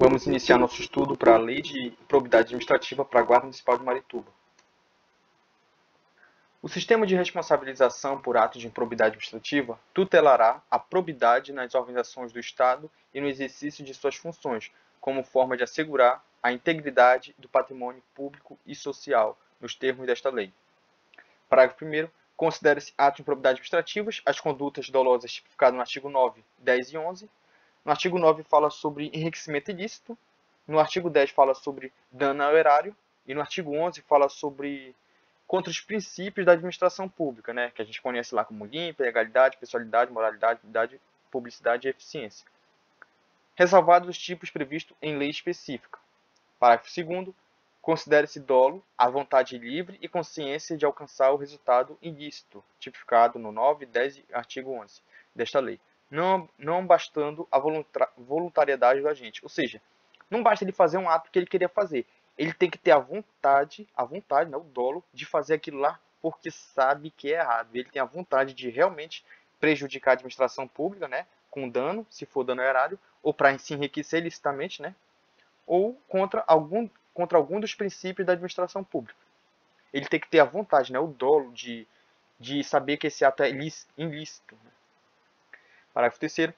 Vamos iniciar nosso estudo para a Lei de Improbidade Administrativa para a Guarda Municipal de Marituba. O sistema de responsabilização por ato de improbidade administrativa tutelará a probidade nas organizações do Estado e no exercício de suas funções, como forma de assegurar a integridade do patrimônio público e social, nos termos desta lei. Parágrafo 1º. Considera-se ato de improbidade administrativas as condutas dolosas tipificadas no artigo 9, 10 e 11. No artigo 9 fala sobre enriquecimento ilícito, no artigo 10 fala sobre dano ao erário e no artigo 11 fala sobre contra os princípios da administração pública, né, que a gente conhece lá como limpa, legalidade, pessoalidade, moralidade, publicidade e eficiência. Ressalvados os tipos previstos em lei específica. Parágrafo 2º. Considere-se dolo a vontade livre e consciência de alcançar o resultado ilícito, tipificado no 9, 10 e artigo 11 desta lei, não bastando a voluntariedade do agente. Ou seja, não basta ele fazer um ato que ele queria fazer. Ele tem que ter a vontade, né, o dolo, de fazer aquilo lá porque sabe que é errado. Ele tem a vontade de realmente prejudicar a administração pública, né, com dano, se for dano ao erário, ou para se enriquecer ilicitamente, né, ou contra algum dos princípios da administração pública. Ele tem que ter a vontade, né, o dolo de saber que esse ato é ilícito. Parágrafo 3º.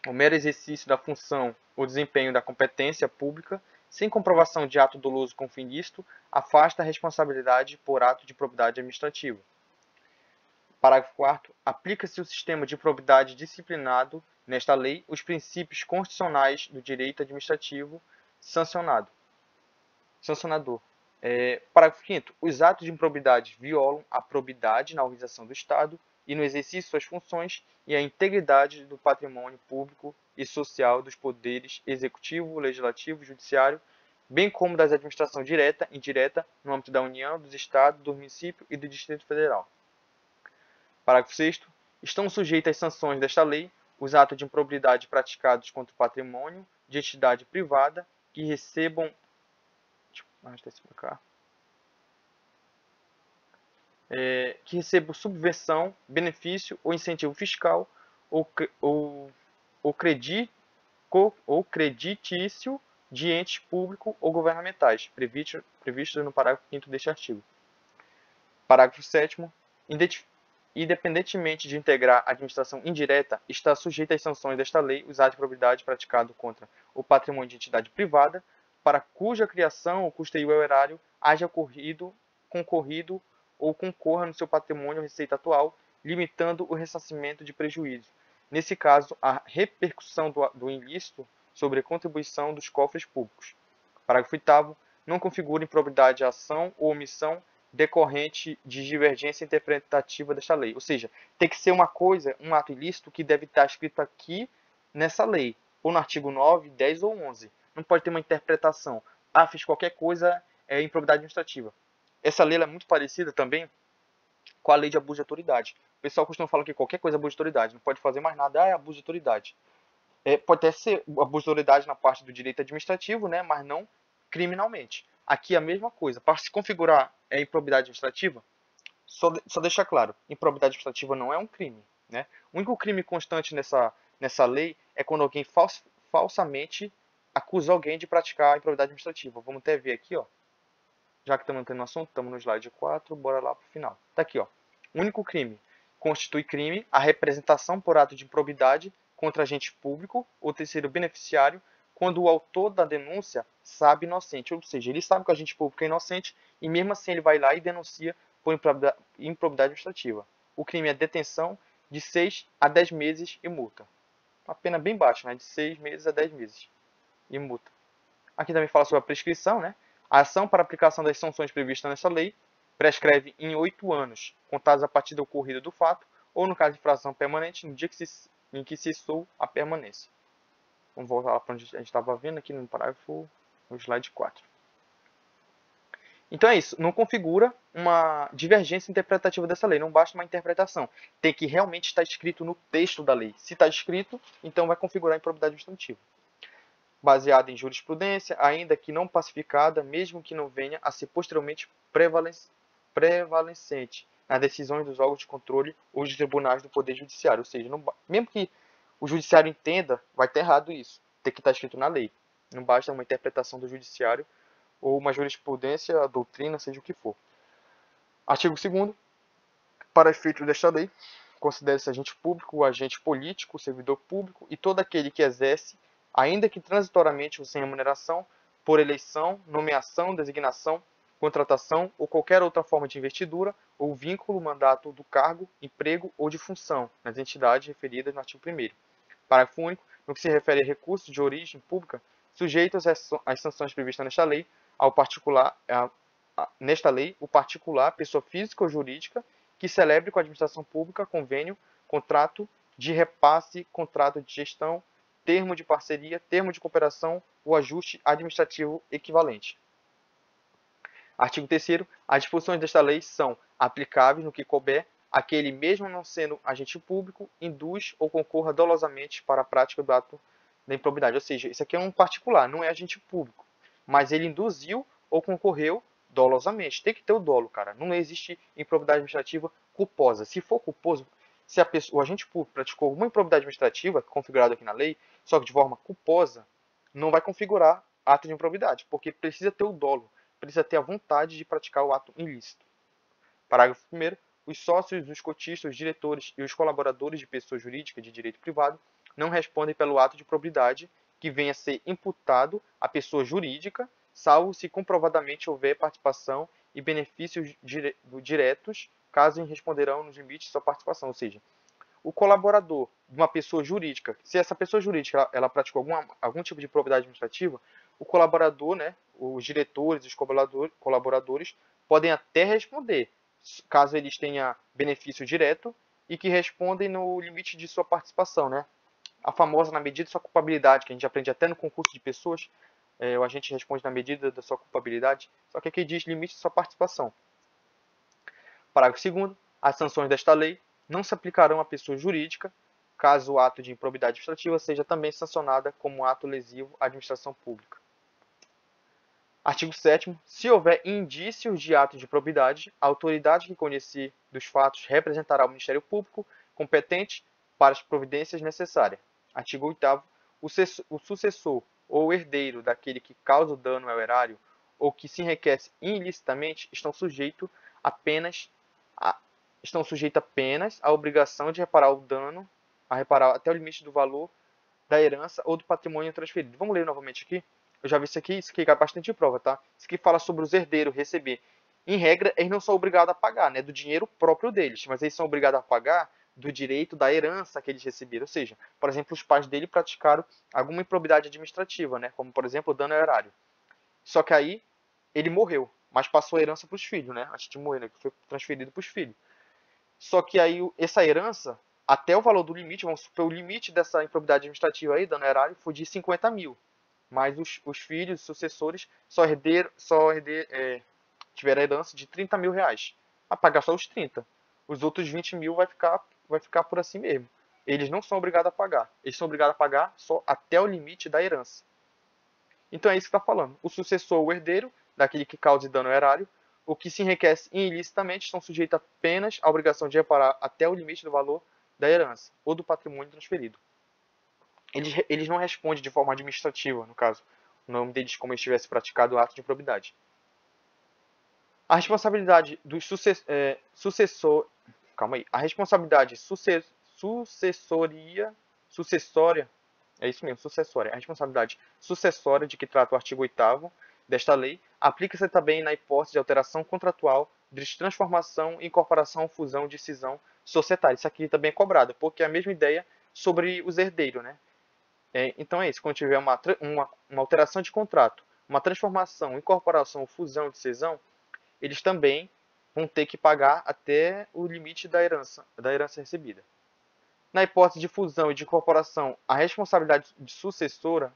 O mero exercício da função ou desempenho da competência pública, sem comprovação de ato doloso com fim ilícito, afasta a responsabilidade por ato de improbidade administrativa. Parágrafo 4º. Aplica-se o sistema de improbidade disciplinado nesta lei os princípios constitucionais do direito administrativo sancionador. Parágrafo 5º. Os atos de improbidade violam a probidade na organização do Estado e no exercício de suas funções e a integridade do patrimônio público e social dos poderes executivo, legislativo e judiciário, bem como das administrações direta e indireta no âmbito da União, dos Estados, do município e do Distrito Federal. Parágrafo 6º. Estão sujeitos às sanções desta lei os atos de improbidade praticados contra o patrimônio de entidade privada que recebam subvenção, benefício ou incentivo fiscal ou creditício de entes públicos ou governamentais, previsto no parágrafo 5º deste artigo. Parágrafo 7º. Independentemente de integrar a administração indireta, está sujeita às sanções desta lei os atos de improbidade praticados contra o patrimônio de entidade privada, para cuja criação ou custeio ao erário haja concorrido ou concorra no seu patrimônio receita atual, limitando o ressarcimento de prejuízo. Nesse caso, a repercussão do ilícito sobre a contribuição dos cofres públicos. Parágrafo 8º. Não configura improbidade a ação ou omissão decorrente de divergência interpretativa desta lei. Ou seja, tem que ser uma coisa, um ato ilícito que deve estar escrito aqui nessa lei, ou no artigo 9, 10 ou 11. Não pode ter uma interpretação. Fiz qualquer coisa, é improbidade administrativa. Essa lei é muito parecida também com a lei de abuso de autoridade. O pessoal costuma falar que qualquer coisa é abuso de autoridade, não pode fazer mais nada, é abuso de autoridade. Pode até ser abuso de autoridade na parte do direito administrativo, né, mas não criminalmente. Aqui é a mesma coisa. Para se configurar improbidade administrativa, só deixar claro, improbidade administrativa não é um crime. Né? O único crime constante nessa lei é quando alguém falsamente acusa alguém de praticar a improbidade administrativa. Vamos até ver aqui, ó. Já que estamos tendo um assunto, estamos no slide 4, bora lá para o final. Está aqui, ó. O único crime constitui crime a representação por ato de improbidade contra agente público ou terceiro beneficiário quando o autor da denúncia sabe inocente. Ou seja, ele sabe que o agente público é inocente e mesmo assim ele vai lá e denuncia por improbidade administrativa. O crime é detenção de 6 a 10 meses e multa. Uma pena bem baixa, né? De 6 meses a 10 meses e multa. Aqui também fala sobre a prescrição, né? A ação para aplicação das sanções previstas nessa lei prescreve em 8 anos, contados a partir do ocorrido do fato, ou no caso de infração permanente, no dia em que cessou a permanência. Vamos voltar lá para onde a gente estava vendo aqui no parágrafo, no slide 4. Então é isso, não configura uma divergência interpretativa dessa lei, não basta uma interpretação. Tem que realmente estar escrito no texto da lei. Se está escrito, então vai configurar a improbidade administrativa. Baseada em jurisprudência, ainda que não pacificada, mesmo que não venha a ser posteriormente prevalecente nas decisões dos órgãos de controle ou dos tribunais do Poder Judiciário. Ou seja, mesmo que o Judiciário entenda, vai estar errado isso. Tem que estar escrito na lei. Não basta uma interpretação do judiciário ou uma jurisprudência, a doutrina, seja o que for. Artigo 2º. Para efeito desta lei, considera-se agente público o agente político, o servidor público e todo aquele que exerce, ainda que transitoriamente ou sem remuneração, por eleição, nomeação, designação, contratação ou qualquer outra forma de investidura ou vínculo, mandato do cargo, emprego ou de função nas entidades referidas no artigo 1º. Parágrafo único. No que se refere a recursos de origem pública, sujeitos às sanções previstas nesta lei, nesta lei, o particular, pessoa física ou jurídica, que celebre com a administração pública convênio, contrato de repasse, contrato de gestão, termo de parceria, termo de cooperação ou ajuste administrativo equivalente. Artigo 3º. As disposições desta lei são aplicáveis no que couber aquele, mesmo não sendo agente público, induz ou concorra dolosamente para a prática do ato da improbidade. Ou seja, isso aqui é um particular, não é agente público, mas ele induziu ou concorreu dolosamente. Tem que ter o dolo, cara. Não existe improbidade administrativa culposa. Se for culposo, se o agente público praticou alguma improbidade administrativa, configurada aqui na lei, só que de forma culposa, não vai configurar ato de improbidade, porque precisa ter o dolo, precisa ter a vontade de praticar o ato ilícito. Parágrafo 1º. Os sócios, os cotistas, os diretores e os colaboradores de pessoa jurídica de direito privado não respondem pelo ato de improbidade que venha a ser imputado à pessoa jurídica, salvo se comprovadamente houver participação e benefícios diretos, caso responderão nos limites de sua participação. Ou seja, o colaborador de uma pessoa jurídica, se essa pessoa jurídica ela praticou algum tipo de improbidade administrativa, o colaborador, né, os diretores, os colaboradores podem até responder, caso eles tenham benefício direto e que respondem no limite de sua participação, né? A famosa na medida de sua culpabilidade, que a gente aprende até no concurso de pessoas, o agente responde na medida da sua culpabilidade, só que aqui diz limite de sua participação. Parágrafo 2º. As sanções desta lei não se aplicarão à pessoa jurídica, caso o ato de improbidade administrativa seja também sancionada como ato lesivo à administração pública. Artigo 7º. Se houver indícios de ato de improbidade, a autoridade que conhecer dos fatos representará o Ministério Público competente para as providências necessárias. Artigo 8º. O sucessor ou herdeiro daquele que causa o dano ao erário ou que se enriquece ilicitamente estão sujeitos apenas à obrigação de reparar o dano, até o limite do valor da herança ou do patrimônio transferido. Vamos ler novamente aqui? Eu já vi isso aqui cai bastante de prova, tá? Isso aqui fala sobre os herdeiros receber. Em regra, eles não são obrigados a pagar, né? Do dinheiro próprio deles, mas eles são obrigados a pagar do direito da herança que eles receberam. Ou seja, por exemplo, os pais dele praticaram alguma improbidade administrativa, né? Como, por exemplo, o dano ao erário. Só que aí, ele morreu, mas passou a herança para os filhos, né? Antes de morrer, né? Que foi transferido para os filhos. Só que aí, essa herança, até o valor do limite, vamos supor, o limite dessa improbidade administrativa aí, dano ao erário, foi de 50 mil. Mas os filhos, os sucessores, tiveram a herança de 30 mil reais. A pagar só os 30. Os outros 20 mil vai ficar por assim mesmo. Eles não são obrigados a pagar. Eles são obrigados a pagar só até o limite da herança. Então é isso que está falando. O sucessor, o herdeiro, daquele que cause dano ao erário, o que se enriquece ilicitamente, estão sujeitos apenas à obrigação de reparar até o limite do valor da herança ou do patrimônio transferido. Eles não respondem de forma administrativa, no caso. O nome deles como eles tivessem praticado o ato de improbidade. A responsabilidade do sucessor... Calma aí. A responsabilidade sucessória... É isso mesmo, sucessória. A responsabilidade sucessória de que trata o artigo 8º desta lei aplica-se também na hipótese de alteração contratual, de transformação, incorporação, fusão, de cisão societária. Isso aqui também é cobrado, porque é a mesma ideia sobre os herdeiros, né? Então é isso, quando tiver uma alteração de contrato, uma transformação, incorporação ou fusão de cisão, eles também vão ter que pagar até o limite da herança recebida. Na hipótese de fusão e de incorporação, a responsabilidade de sucessora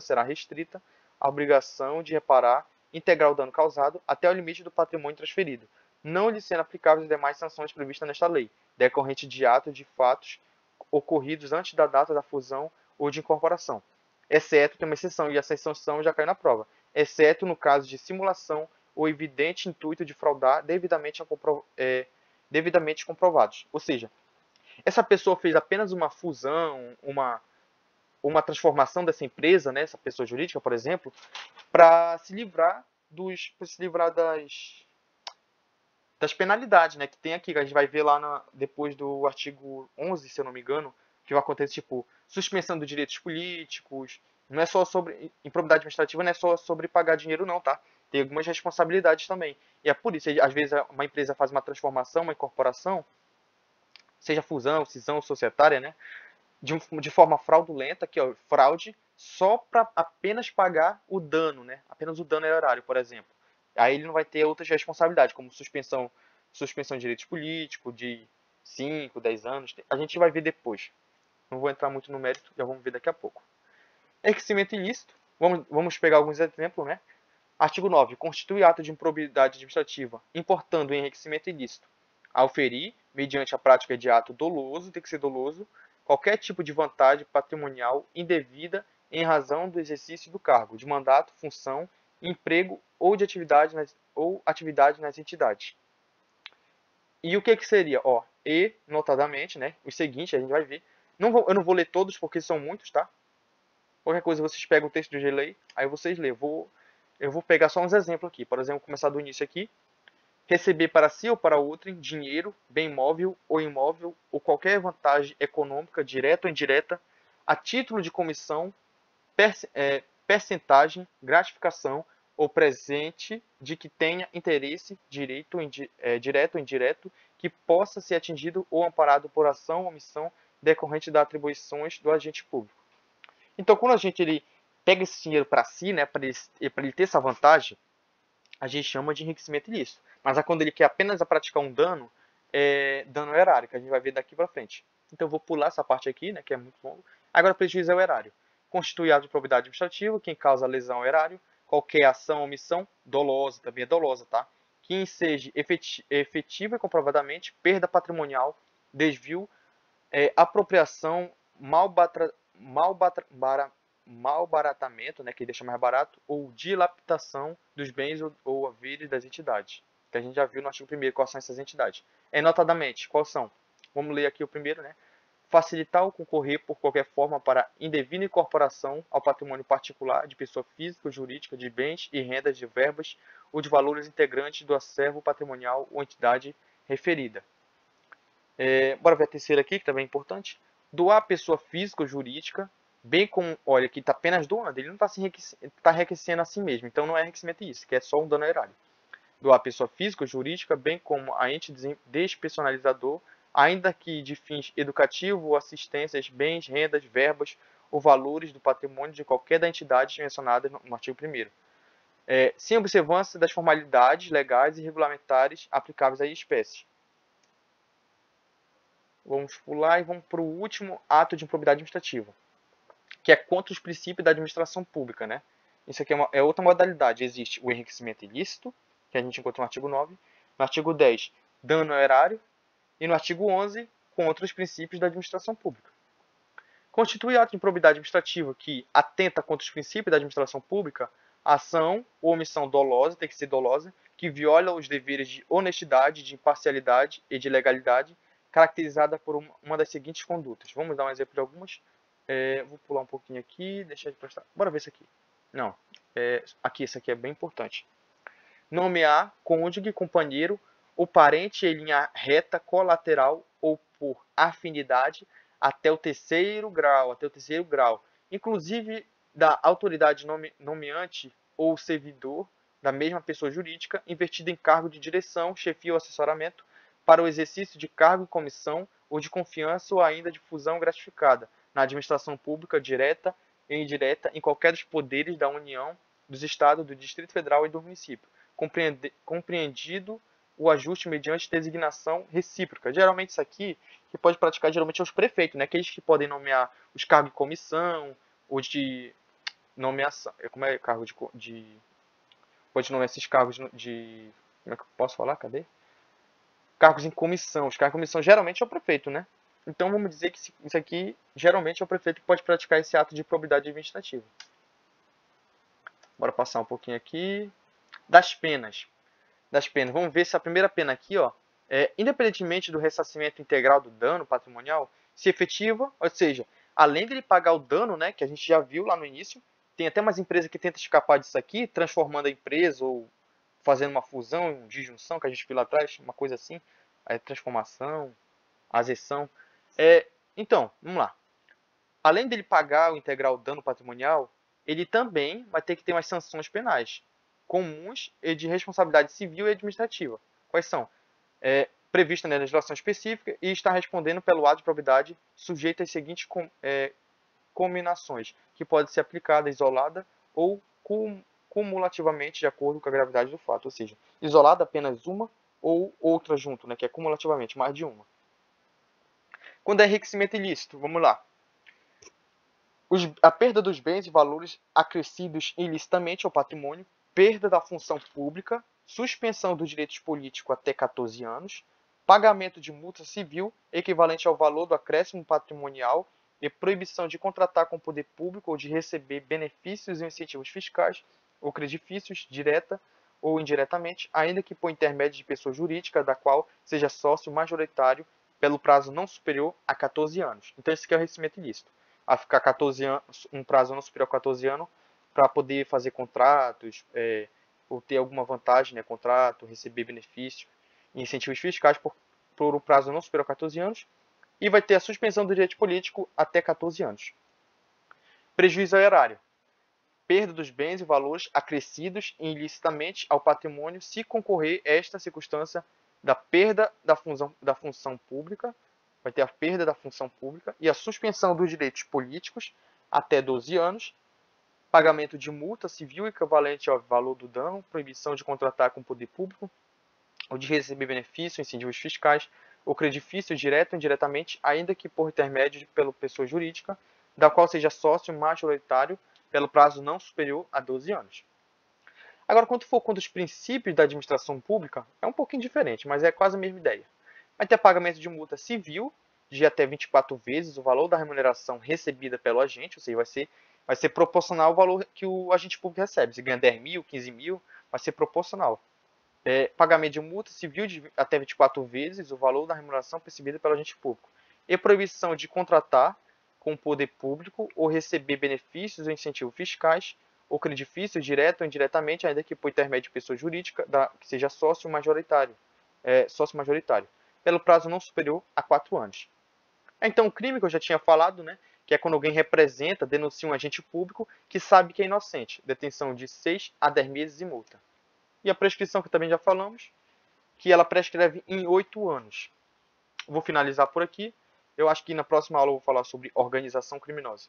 será restrita à obrigação de reparar, integrar o dano causado até o limite do patrimônio transferido, não lhe sendo aplicáveis as demais sanções previstas nesta lei, decorrente de atos de fatos ocorridos antes da data da fusão ou de incorporação. Exceto, tem uma exceção, e essa exceção já caiu na prova, exceto no caso de simulação ou evidente intuito de fraudar devidamente comprovados. Ou seja, essa pessoa fez apenas uma fusão, uma transformação dessa empresa, né, essa pessoa jurídica, por exemplo, para se livrar das penalidades, né, que tem aqui, que a gente vai ver lá depois do artigo 11, se eu não me engano, que vai acontecer, tipo, suspensão dos direitos políticos, não é só sobre, improbidade administrativa não é só sobre pagar dinheiro não, tá? Tem algumas responsabilidades também. E é por isso, às vezes, uma empresa faz uma transformação, uma incorporação, seja fusão, cisão societária, né, de forma fraudulenta, que é fraude, só para apenas pagar o dano, né? Apenas o dano horário, por exemplo. Aí ele não vai ter outras responsabilidades, como suspensão de direitos políticos, de 5, 10 anos. A gente vai ver depois. Não vou entrar muito no mérito, já vamos ver daqui a pouco. Enriquecimento ilícito. Vamos pegar alguns exemplos, né? Artigo 9. Constitui ato de improbidade administrativa, importando o enriquecimento ilícito. Auferir, mediante a prática de ato doloso, tem que ser doloso, qualquer tipo de vantagem patrimonial indevida em razão do exercício do cargo, de mandato, função, emprego ou de atividade nas entidades. E o que seria? Ó, e, notadamente, né, os seguintes, a gente vai ver. Eu não vou ler todos porque são muitos, tá? Qualquer coisa vocês pegam o texto de lei, aí vocês lêem. Eu vou pegar só uns exemplos aqui. Por exemplo, começar do início aqui. Receber para si ou para outrem dinheiro, bem móvel ou imóvel, ou qualquer vantagem econômica, direta ou indireta, a título de comissão, percentagem, gratificação ou presente de que tenha interesse direto ou indireto que possa ser atingido ou amparado por ação ou omissão decorrente das atribuições do agente público. Então, quando a gente pega esse dinheiro para si, né, para ele ter essa vantagem, a gente chama de enriquecimento ilícito. Mas quando ele quer apenas praticar um dano, é dano ao erário, que a gente vai ver daqui para frente. Então eu vou pular essa parte aqui, né, que é muito longo. Agora prejuízo ao erário. Constitui ato de probidade administrativa, quem causa lesão ao erário, qualquer ação ou omissão dolosa, também é dolosa, tá? Que enseje efetiva e comprovadamente perda patrimonial, desvio, apropriação, malbaratamento, né, que deixa mais barato, ou dilapidação dos bens ou haveres das entidades. Que a gente já viu no artigo 1º quais são essas entidades. Notadamente, quais são? Vamos ler aqui o primeiro, né? Facilitar ou concorrer por qualquer forma para indevida incorporação ao patrimônio particular de pessoa física ou jurídica de bens e rendas de verbas ou de valores integrantes do acervo patrimonial ou entidade referida. Bora ver a terceira aqui, que também é importante. Doar a pessoa física ou jurídica, bem como, olha, aqui está apenas doando, ele não está enriquecendo a si mesmo, então não é enriquecimento isso, que é só um dano erário. Doar a pessoa física ou jurídica, bem como a ente despersonalizador, ainda que de fins educativos, assistências, bens, rendas, verbas ou valores do patrimônio de qualquer da entidade mencionada no artigo 1º. Sem observância das formalidades legais e regulamentares aplicáveis à espécie. Vamos pular e vamos para o último ato de improbidade administrativa, que é contra os princípios da administração pública, né? Isso aqui é outra modalidade. Existe o enriquecimento ilícito, que a gente encontra no artigo 9, no artigo 10, dano ao erário, e no artigo 11, contra os princípios da administração pública. Constitui ato de improbidade administrativa que atenta contra os princípios da administração pública, ação ou omissão dolosa, tem que ser dolosa, que viola os deveres de honestidade, de imparcialidade e de legalidade, caracterizada por uma das seguintes condutas. Vamos dar um exemplo de algumas. Vou pular um pouquinho aqui, deixar de prestar. Bora ver isso aqui. Não, aqui, isso aqui é bem importante. Nomear cônjuge, companheiro ou parente em linha reta, colateral ou por afinidade até o terceiro grau, inclusive da autoridade nomeante ou servidor da mesma pessoa jurídica, invertido em cargo de direção, chefia ou assessoramento, para o exercício de cargo em comissão ou de confiança ou ainda de fusão gratificada na administração pública direta e indireta em qualquer dos poderes da União, dos Estados, do Distrito Federal e do município, compreendido o ajuste mediante designação recíproca. Geralmente isso aqui, que pode praticar geralmente é os prefeitos, né? Aqueles que podem nomear os cargos de comissão, ou de nomeação, como é cargo pode nomear esses cargos de, como é que eu posso falar? Cadê? Cargos em comissão. Os cargos em comissão geralmente é o prefeito, né? Então vamos dizer que isso aqui geralmente é o prefeito que pode praticar esse ato de probidade administrativa. Bora passar um pouquinho aqui. Das penas. Vamos ver se a primeira pena aqui, ó, independentemente do ressarcimento integral do dano patrimonial, se efetiva, ou seja, além de ele pagar o dano, né, que a gente já viu lá no início, tem até umas empresas que tentam escapar disso aqui, transformando a empresa ou fazendo uma fusão, disjunção, que a gente viu lá atrás, uma coisa assim, transformação, azessão. Então, vamos lá. Além dele pagar ou integrar o dano patrimonial, ele também vai ter que ter umas sanções penais comuns e de responsabilidade civil e administrativa. Quais são? Prevista na legislação específica e está respondendo pelo ato de probidade sujeito às seguintes combinações, que pode ser aplicada isolada ou cumulativamente de acordo com a gravidade do fato, ou seja, isolada apenas uma ou outra junto, né, que é cumulativamente mais de uma. Quando é enriquecimento ilícito, vamos lá. A perda dos bens e valores acrescidos ilicitamente ao patrimônio, perda da função pública, suspensão dos direitos políticos até 14 anos, pagamento de multa civil equivalente ao valor do acréscimo patrimonial e proibição de contratar com o poder público ou de receber benefícios e incentivos fiscais ou credifícios, direta ou indiretamente, ainda que por intermédio de pessoa jurídica da qual seja sócio majoritário pelo prazo não superior a 14 anos. Então, esse aqui é o enriquecimento ilícito. A ficar 14 anos, um prazo não superior a 14 anos, para poder fazer contratos, ou ter alguma vantagem, né, contrato, receber benefícios e incentivos fiscais por um prazo não superior a 14 anos, e vai ter a suspensão do direito político até 14 anos. Prejuízo ao erário. Perda dos bens e valores acrescidos ilicitamente ao patrimônio se concorrer esta circunstância da perda da função pública, vai ter a perda da função pública e a suspensão dos direitos políticos até 12 anos, pagamento de multa civil equivalente ao valor do dano, proibição de contratar com o poder público ou de receber benefícios, incentivos fiscais ou credifício direto ou indiretamente, ainda que por intermédio pela pessoa jurídica, da qual seja sócio majoritário pelo prazo não superior a 12 anos. Agora, quando for contra os princípios da administração pública, é um pouquinho diferente, mas é quase a mesma ideia. Vai ter pagamento de multa civil de até 24 vezes o valor da remuneração recebida pelo agente, ou seja, vai ser proporcional ao valor que o agente público recebe. Se ganha 10 mil, 15 mil, vai ser proporcional. Pagamento de multa civil de até 24 vezes o valor da remuneração percebida pelo agente público. E proibição de contratar com o poder público ou receber benefícios ou incentivos fiscais ou credifícios, direto ou indiretamente, ainda que por intermédio de pessoa jurídica, que seja sócio majoritário, pelo prazo não superior a 4 anos. Então, o crime que eu já tinha falado, né, que é quando alguém representa, denuncia um agente público que sabe que é inocente, detenção de 6 a 10 meses e multa. E a prescrição, que também já falamos, que ela prescreve em 8 anos. Vou finalizar por aqui. Eu acho que na próxima aula eu vou falar sobre organização criminosa.